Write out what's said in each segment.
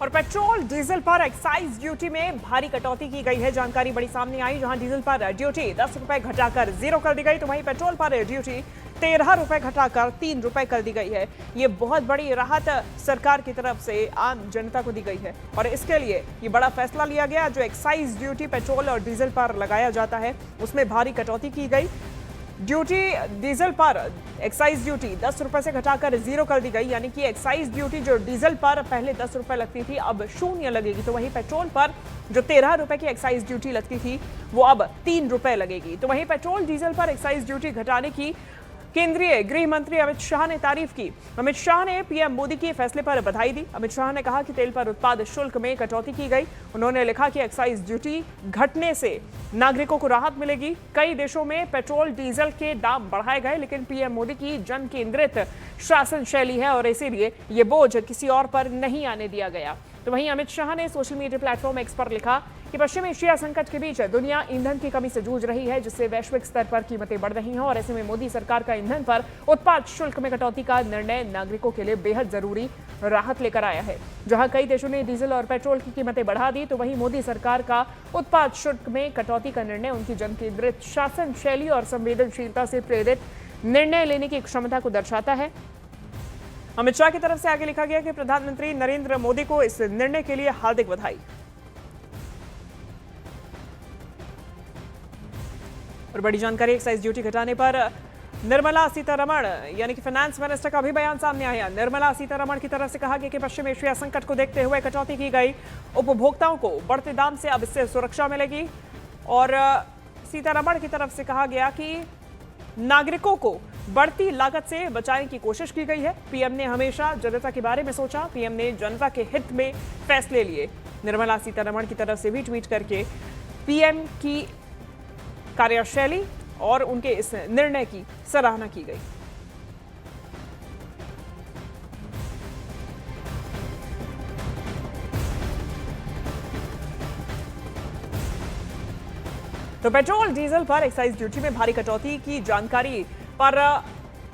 और petrol diesel पर excise duty में भारी कटौती की गई है। जानकारी बड़ी सामने आई, जहां डीजल पर ड्यूटी 10 रुपए घटाकर 0 कर दी गई, तो वहीं पेट्रोल पर ड्यूटी 13 रुपए घटाकर 3 रुपए कर दी गई है। ये बहुत बड़ी राहत सरकार की तरफ से आम जनता को दी गई है और इसके लिए ये बड़ा फैसला लिया गया। जो एक्साइज ड्यूटी पेट्रोल और डीजल पर लगाया जाता है उसमें भारी कटौती की गई। ड्यूटी डीजल पर एक्साइज ड्यूटी 10 रुपए से घटाकर 0 कर दी गई, यानी कि एक्साइज ड्यूटी जो डीजल पर पहले 10 रुपए लगती थी अब 0 लगेगी। तो वहीं पेट्रोल पर जो 13 रुपए की एक्साइज ड्यूटी लगती थी वो अब 3 रुपए लगेगी। तो वहीं पेट्रोल डीजल पर एक्साइज ड्यूटी घटाने की केंद्रीय गृह मंत्री अमित शाह ने तारीफ की। अमित शाह ने पीएम मोदी के फैसले पर बधाई दी। अमित शाह ने कहा कि तेल पर उत्पाद शुल्क में कटौती की गई। उन्होंने लिखा कि एक्साइज ड्यूटी घटने से नागरिकों को राहत मिलेगी। कई देशों में पेट्रोल डीजल के दाम बढ़ाए गए, लेकिन पीएम मोदी की जन केंद्रित शासन शैली है और इसीलिए ये बोझ किसी और पर नहीं आने दिया गया। तो वहीं अमित शाह ने सोशल मीडिया प्लेटफॉर्म एक्स पर लिखा कि पश्चिम एशिया संकट के बीच दुनिया ईंधन की कमी से जूझ रही है, जिससे वैश्विक स्तर पर कीमतें बढ़ रही हैं और ऐसे में मोदी सरकार का ईंधन पर उत्पाद शुल्क में कटौती का निर्णय नागरिकों के लिए बेहद जरूरी राहत लेकर आया है। जहां कई देशों ने डीजल और पेट्रोल की कीमतें बढ़ा दी, तो वहीं मोदी सरकार का उत्पाद शुल्क में कटौती का निर्णय उनकी जन केंद्रित शासन शैली और संवेदनशीलता से प्रेरित निर्णय लेने की क्षमता को दर्शाता है। अमित शाह की तरफ से आगे लिखा गया कि प्रधानमंत्री नरेंद्र मोदी को इस निर्णय के लिए हार्दिक बधाई। और बड़ी जानकारी, एक्साइज ड्यूटी घटाने पर निर्मला सीतारमण यानी कि फाइनेंस मिनिस्टर का भी बयान सामने आया। निर्मला सीतारमण की तरफ से कहा गया कि पश्चिम एशिया संकट को देखते हुए कटौती की गई। उपभोक्ताओं को बढ़ते दाम से अब इससे सुरक्षा मिलेगी। और सीतारमण की तरफ से कहा गया कि नागरिकों को बढ़ती लागत से बचाने की कोशिश की गई है। पीएम ने हमेशा जनता के बारे में सोचा, पीएम ने जनता के हित में फैसले लिए। निर्मला सीतारमण की तरफ से भी ट्वीट करके पीएम की कार्यशैली और उनके इस निर्णय की सराहना की गई। तो पेट्रोल डीजल पर एक्साइज ड्यूटी में भारी कटौती की जानकारी पर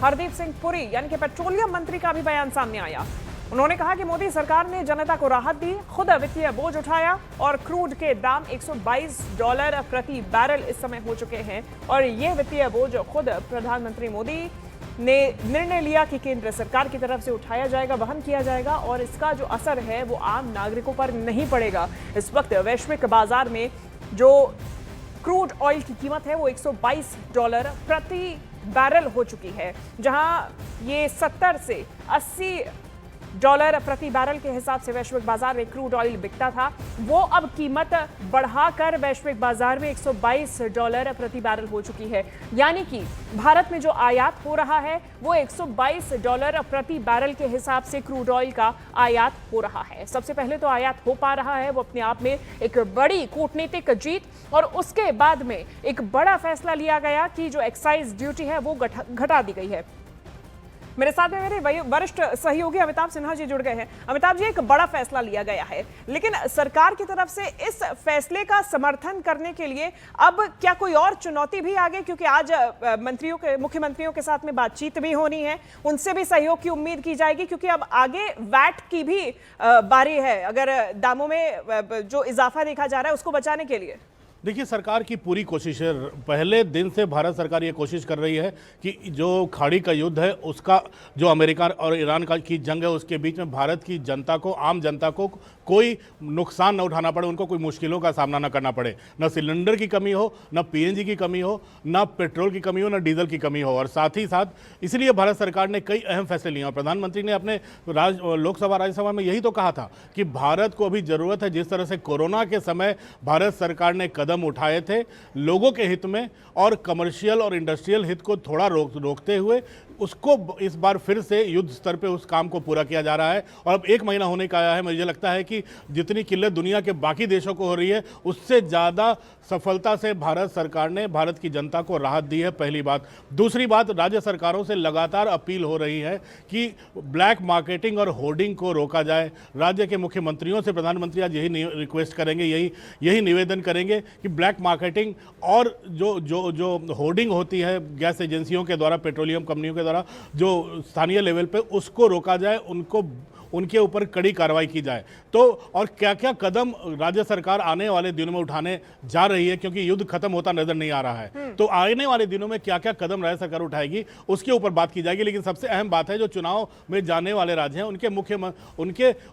हरदीप सिंह पुरी यानी कि पेट्रोलियम मंत्री का भी बयान सामने आया। उन्होंने कहा कि मोदी सरकार ने जनता को राहत दी, खुद वित्तीय बोझ उठाया और क्रूड के दाम $122 प्रति बैरल इस समय हो चुके हैं। और यह वित्तीय बोझ खुद प्रधानमंत्री मोदी ने निर्णय लिया कि केंद्र सरकार की तरफ से उठाया जाएगा, वहन किया जाएगा और इसका जो असर है वो आम नागरिकों पर नहीं पड़ेगा। इस वक्त वैश्विक बाजार में जो क्रूड ऑयल की कीमत है वो $122 प्रति बैरल हो चुकी है, जहां ये 70 से 80 डॉलर प्रति बैरल के हिसाब से वैश्विक बाजार में क्रूड ऑयल बिकता था। वो अब कीमत बढ़ाकर वैश्विक बाजार में $122 प्रति बैरल हो चुकी है। यानी कि भारत में जो आयात हो रहा है वो $122 प्रति बैरल के हिसाब से क्रूड ऑयल का आयात हो रहा है। सबसे पहले तो आयात हो पा रहा है, वो अपने आप में एक बड़ी कूटनीतिक जीत। और उसके बाद में एक बड़ा फैसला लिया गया कि जो एक्साइज ड्यूटी है वो घटा दी गई है। मेरे साथ में मेरे वरिष्ठ सहयोगी अमिताभ सिन्हा जी जुड़ गए हैं। अमिताभ जी, एक बड़ा फैसला लिया गया है, लेकिन सरकार की तरफ से इस फैसले का समर्थन करने के लिए अब क्या कोई और चुनौती भी आ गई? क्योंकि आज मुख्यमंत्रियों के साथ में बातचीत भी होनी है, उनसे भी सहयोग की उम्मीद की जाएगी, क्योंकि अब आगे वैट की भी बारी है, अगर दामों में जो इजाफा देखा जा रहा है उसको बचाने के लिए। देखिए, सरकार की पूरी कोशिश है। पहले दिन से भारत सरकार ये कोशिश कर रही है कि जो खाड़ी का युद्ध है उसका, जो अमेरिका और ईरान की जंग है उसके बीच में भारत की जनता को, आम जनता को कोई नुकसान न उठाना पड़े, उनको कोई मुश्किलों का सामना न करना पड़े। न सिलेंडर की कमी हो, न पीएनजी की कमी हो, न पेट्रोल की कमी हो, न डीजल की कमी हो। और साथ ही साथ इसलिए भारत सरकार ने कई अहम फैसले लिए और प्रधानमंत्री ने अपने लोकसभा राज्यसभा में यही तो कहा था कि भारत को अभी ज़रूरत है, जिस तरह से कोरोना के समय भारत सरकार ने कदम उठाए थे लोगों के हित में और कमर्शियल और इंडस्ट्रियल हित को थोड़ा रोकते हुए, उसको इस बार फिर से युद्ध स्तर पे उस काम को पूरा किया जा रहा है। और अब 1 महीना होने का आया है। मुझे लगता है कि जितनी किल्लत दुनिया के बाकी देशों को हो रही है उससे ज़्यादा सफलता से भारत सरकार ने भारत की जनता को राहत दी है, पहली बात। दूसरी बात, राज्य सरकारों से लगातार अपील हो रही है कि ब्लैक मार्केटिंग और होर्डिंग को रोका जाए। राज्य के मुख्यमंत्रियों से प्रधानमंत्री आज यही रिक्वेस्ट करेंगे, यही निवेदन करेंगे कि ब्लैक मार्केटिंग और जो होर्डिंग होती है गैस एजेंसियों के द्वारा, पेट्रोलियम कंपनियों के द्वारा, जो स्थानीय लेवल पे, उसको रोका जाए, उनके ऊपर कड़ी कार्रवाई की जाए। तो और क्या क्या कदम राज्य सरकार आने वाले दिनों में उठाने जा रही है, क्योंकि युद्ध खत्म होता नजर नहीं आ रहा है, तो आने वाले दिनों में क्या क्या कदम राज्य सरकार उठाएगी उसके ऊपर बात की जाएगी। लेकिन सबसे अहम बात है, जो चुनाव में जाने वाले राज्य हैं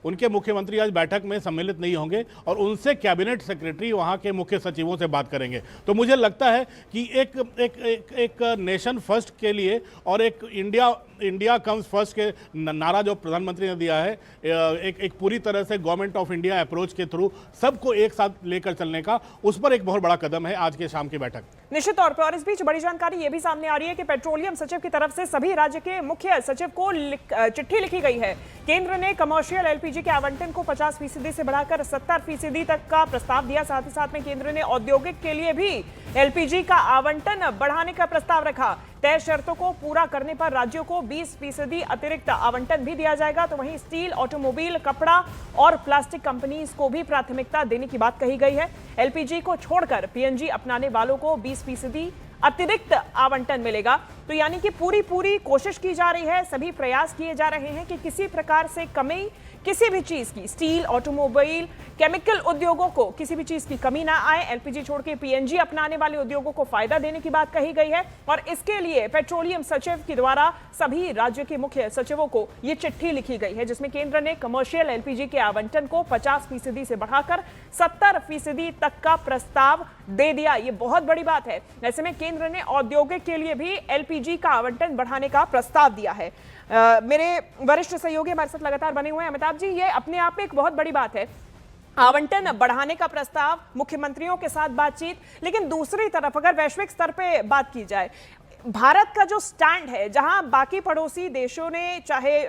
उनके मुख्यमंत्री आज बैठक में सम्मिलित नहीं होंगे और उनसे कैबिनेट सेक्रेटरी वहां के मुख्य सचिवों से बात करेंगे। तो मुझे लगता है कि एक नेशन फर्स्ट के लिए और एक इंडिया कम्स फर्स्ट के नारा जो प्रधानमंत्री ने दिया है, एक पूरी तरह से गवर्नमेंट ऑफ इंडिया अप्रोच के थ्रू सबको एक साथ लेकर चलने का, उस पर एक बहुत बड़ा कदम है आज के शाम की बैठक। निश्चित तौर पर। और इस बीच बड़ी जानकारी ये भी सामने आ रही है कि पेट्रोलियम सचिव की तरफ से सभी राज्य के मुख्य सचिव को चिट्ठी लिखी गई है। केंद्र ने कमर्शियल एलपीजी के आवंटन को 50% से बढ़ाकर 70% तक का प्रस्ताव दिया। साथ ही साथ में केंद्र ने औद्योगिक के लिए भी एलपीजी का आवंटन बढ़ाने का प्रस्ताव रखा। तय शर्तों को पूरा करने पर राज्यों को 20% अतिरिक्त आवंटन भी दिया जाएगा। तो वहीं स्टील, ऑटोमोबाइल, कपड़ा और प्लास्टिक कंपनीज को भी प्राथमिकता देने की बात कही गई है। एलपीजी को छोड़कर पीएनजी अपनाने वालों को 20% अतिरिक्त आवंटन मिलेगा। तो यानी कि पूरी कोशिश की जा रही है, सभी प्रयास किए जा रहे हैं कि किसी प्रकार से कमी किसी भी चीज की, स्टील, ऑटोमोबाइल, केमिकल उद्योगों को किसी भी चीज की कमी ना आए। एलपीजी छोड़ के पीएनजी अपनाने वाले उद्योगों को फायदा देने की बात कही गई है और इसके लिए पेट्रोलियम सचिव के द्वारा सभी राज्य के मुख्य सचिवों को यह चिट्ठी लिखी गई है, जिसमें केंद्र ने कमर्शियल एलपीजी के आवंटन को 50% से बढ़ाकर 70% तक का प्रस्ताव दे दिया। ये बहुत बड़ी बात है। ऐसे में केंद्र ने औद्योगिक के लिए भी एलपीजी का आवंटन बढ़ाने का प्रस्ताव दिया है। मेरे वरिष्ठ सहयोगी हमारे साथ लगातार बने हुए हैं। अमिताभ जी, ये अपने आप में एक बहुत बड़ी बात है, आवंटन बढ़ाने का प्रस्ताव, मुख्यमंत्रियों के साथ बातचीत। लेकिन दूसरी तरफ अगर वैश्विक स्तर पे बात की जाए, भारत का जो स्टैंड है, जहां बाकी पड़ोसी देशों ने, चाहे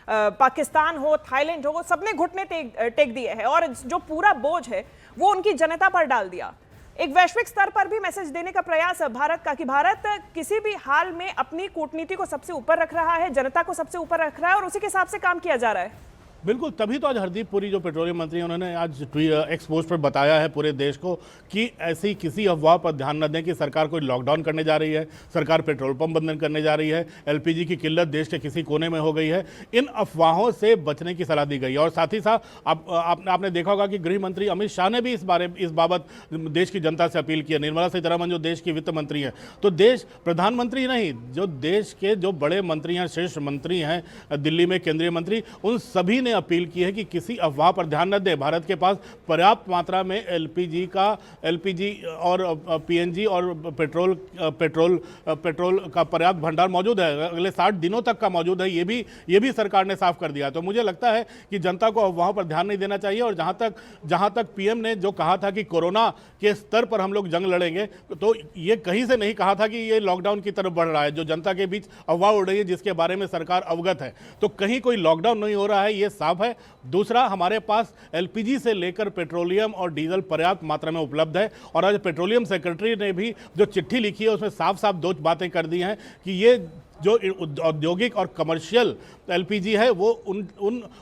पाकिस्तान हो, थाईलैंड हो, सबने घुटने टेक दिए हैं और जो पूरा बोझ है वो उनकी जनता पर डाल दिया। एक वैश्विक स्तर पर भी मैसेज देने का प्रयास भारत का कि भारत किसी भी हाल में अपनी कूटनीति को सबसे ऊपर रख रहा है, जनता को सबसे ऊपर रख रहा है और उसी के हिसाब से काम किया जा रहा है। बिल्कुल, तभी तो आज हरदीप पुरी जो पेट्रोलियम मंत्री हैं, उन्होंने आज एक्स पोस्ट पर बताया है पूरे देश को कि ऐसी किसी अफवाह पर ध्यान न दें कि सरकार कोई लॉकडाउन करने जा रही है, सरकार पेट्रोल पंप बंद करने जा रही है, एलपीजी की किल्लत देश के किसी कोने में हो गई है। इन अफवाहों से बचने की सलाह दी गई है। और साथ ही साथ आपने देखा होगा कि गृह मंत्री अमित शाह ने भी इस बाबत देश की जनता से अपील की है। निर्मला सीतारमण जो देश की वित्त मंत्री हैं, तो देश प्रधानमंत्री नहीं, जो देश के जो बड़े मंत्री हैं, श्रेष्ठ मंत्री हैं दिल्ली में, केंद्रीय मंत्री, उन सभी अपील की है कि किसी अफवाह पर ध्यान न दें। भारत के पास पर्याप्त मात्रा में एलपीजी और पीएनजी और पेट्रोल का पर्याप्त भंडार मौजूद है, अगले 60 दिनों तक का मौजूद है। ये भी सरकार ने साफ कर दिया। तो मुझे लगता है कि जनता को अफवाहों पर ध्यान नहीं देना चाहिए। और जहां तक पीएम ने जो कहा था कि कोरोना के स्तर पर हम लोग जंग लड़ेंगे, तो ये कहीं से नहीं कहा था कि ये लॉकडाउन की तरफ बढ़ रहा है। जो जनता के बीच अफवाह उड़ रही है, जिसके बारे में सरकार अवगत है, तो कहीं कोई लॉकडाउन नहीं हो रहा है, ये साफ है। दूसरा, हमारे पास एलपीजी से लेकर पेट्रोलियम और डीजल पर्याप्त मात्रा में उपलब्ध है। और आज पेट्रोलियम सेक्रेटरी ने भी जो चिट्ठी लिखी है, उसमें साफ साफ दो बातें कर दी हैं कि ये जो औद्योगिक और कमर्शियल एलपीजी है वो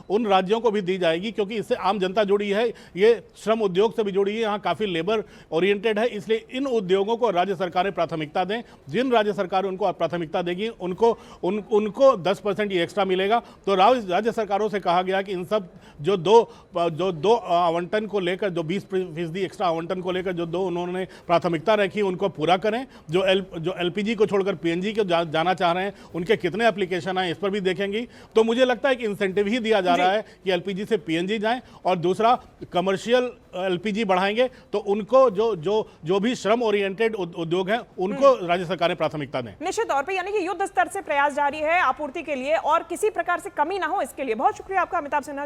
उन राज्यों को भी दी जाएगी, क्योंकि इससे आम जनता जुड़ी है, ये श्रम उद्योग से भी जुड़ी है, यहाँ काफ़ी लेबर ओरिएंटेड है। इसलिए इन उद्योगों को राज्य सरकारें प्राथमिकता दें। जिन राज्य सरकारें उनको प्राथमिकता देगी, उनको 10% ये एक्स्ट्रा मिलेगा। तो राज्य सरकारों से कहा गया कि इन सब जो दो आवंटन को लेकर, जो 20% एक्स्ट्रा आवंटन को लेकर जो दो उन्होंने प्राथमिकता रखी, उनको पूरा करें। जो एलपीजी को छोड़कर पीएनजी को जाना चाह रहे हैं, उनके कितने एप्लीकेशन आए, इस पर भी देखेंगी। तो मुझे लगता है कि इंसेंटिव ही दिया जा रहा है कि एलपीजी से पीएनजी जाएं। और दूसरा, कमर्शियल एलपीजी बढ़ाएंगे तो उनको जो भी श्रम ओरिएंटेड उद्योग हैं, उनको राज्य सरकारें प्राथमिकता दें। निश्चित तौर पे, यानी कि युद्ध स्तर से प्रयास जारी है आपूर्ति के लिए और किसी प्रकार से कमी ना हो, इसके लिए बहुत शुक्रिया आपका अमिताभ सिन्हा जी।